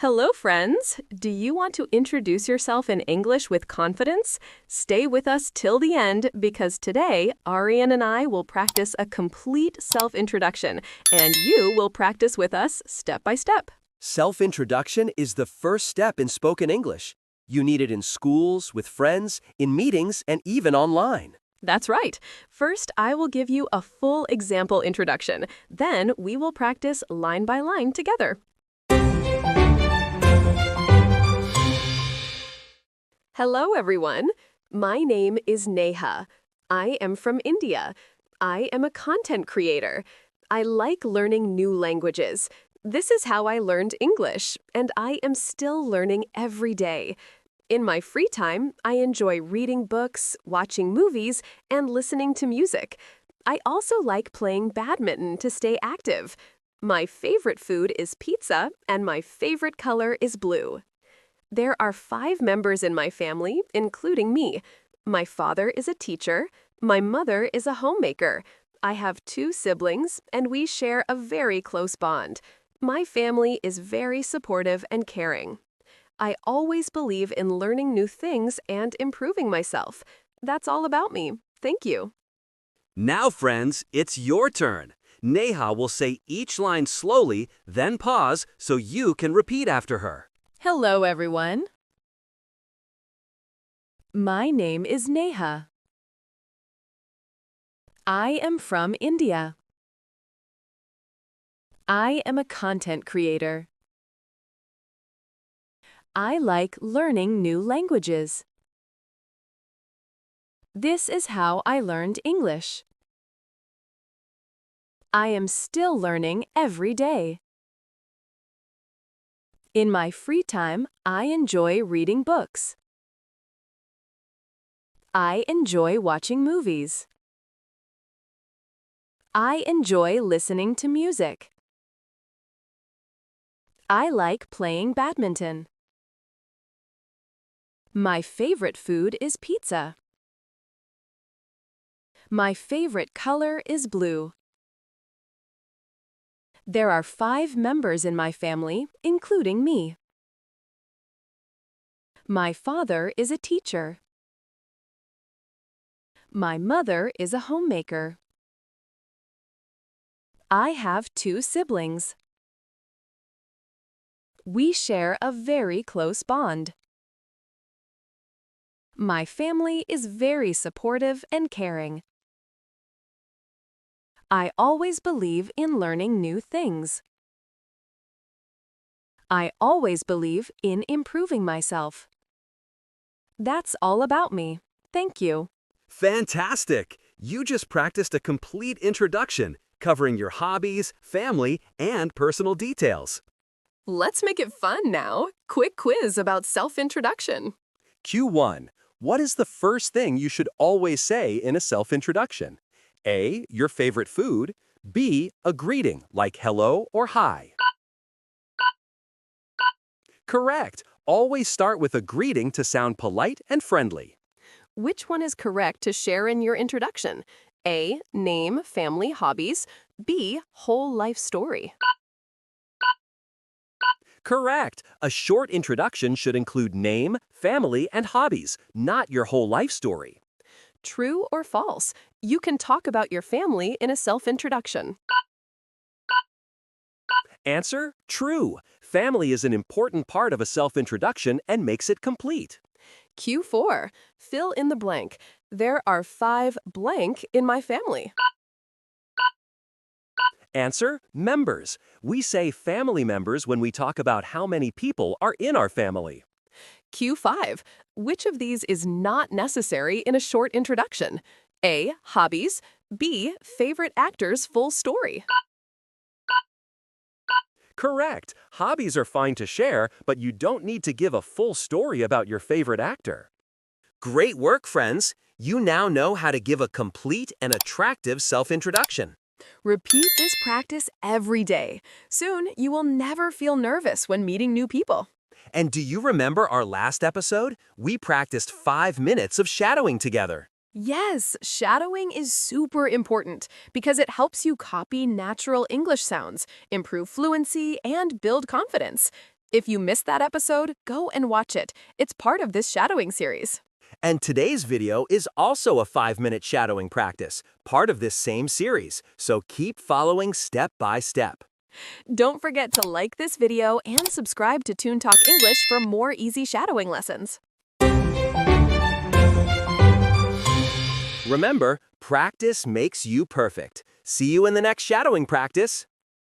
Hello, friends! Do you want to introduce yourself in English with confidence? Stay with us till the end because today, Arian and I will practice a complete self-introduction, and you will practice with us step by step. Self-introduction is the first step in spoken English. You need it in schools, with friends, in meetings, and even online. That's right. First, I will give you a full example introduction. Then, we will practice line by line together. Hello, everyone. My name is Neha. I am from India. I am a content creator. I like learning new languages. This is how I learned English, and I am still learning every day. In my free time, I enjoy reading books, watching movies, and listening to music. I also like playing badminton to stay active. My favorite food is pizza, and my favorite color is blue. There are 5 members in my family, including me. My father is a teacher. My mother is a homemaker. I have 2 siblings, and we share a very close bond. My family is very supportive and caring. I always believe in learning new things and improving myself. That's all about me. Thank you. Now, friends, it's your turn. Neha will say each line slowly, then pause so you can repeat after her. Hello, everyone. My name is Neha. I am from India. I am a content creator. I like learning new languages. This is how I learned English. I am still learning every day. In my free time, I enjoy reading books. I enjoy watching movies. I enjoy listening to music. I like playing badminton. My favorite food is pizza. My favorite color is blue. There are 5 members in my family, including me. My father is a teacher. My mother is a homemaker. I have 2 siblings. We share a very close bond. My family is very supportive and caring. I always believe in learning new things. I always believe in improving myself. That's all about me. Thank you. Fantastic! You just practiced a complete introduction, covering your hobbies, family, and personal details. Let's make it fun now. Quick quiz about self-introduction. Q1. What is the first thing you should always say in a self-introduction? A. Your favorite food. B. A greeting like hello or hi. Correct. Always start with a greeting to sound polite and friendly. Which one is correct to share in your introduction? A. Name, family, hobbies. B. Whole life story. Correct. A short introduction should include name, family, and hobbies, not your whole life story. True or false? You can talk about your family in a self-introduction. Answer: true. Family is an important part of a self-introduction and makes it complete. Q4. Fill in the blank. There are 5 blank in my family. Answer: members. We say family members when we talk about how many people are in our family. Q5. Which of these is not necessary in a short introduction? A. Hobbies. B. Favorite actors' full story. Correct. Hobbies are fine to share, but you don't need to give a full story about your favorite actor. Great work, friends! You now know how to give a complete and attractive self-introduction. Repeat this practice every day. Soon, you will never feel nervous when meeting new people. And do you remember our last episode? We practiced 5 minutes of shadowing together. Yes, shadowing is super important because it helps you copy natural English sounds, improve fluency, and build confidence. If you missed that episode, go and watch it. It's part of this shadowing series. And today's video is also a 5-minute shadowing practice, part of this same series, so keep following step by step. Don't forget to like this video and subscribe to Toon Talk English for more easy shadowing lessons. Remember, practice makes you perfect. See you in the next shadowing practice.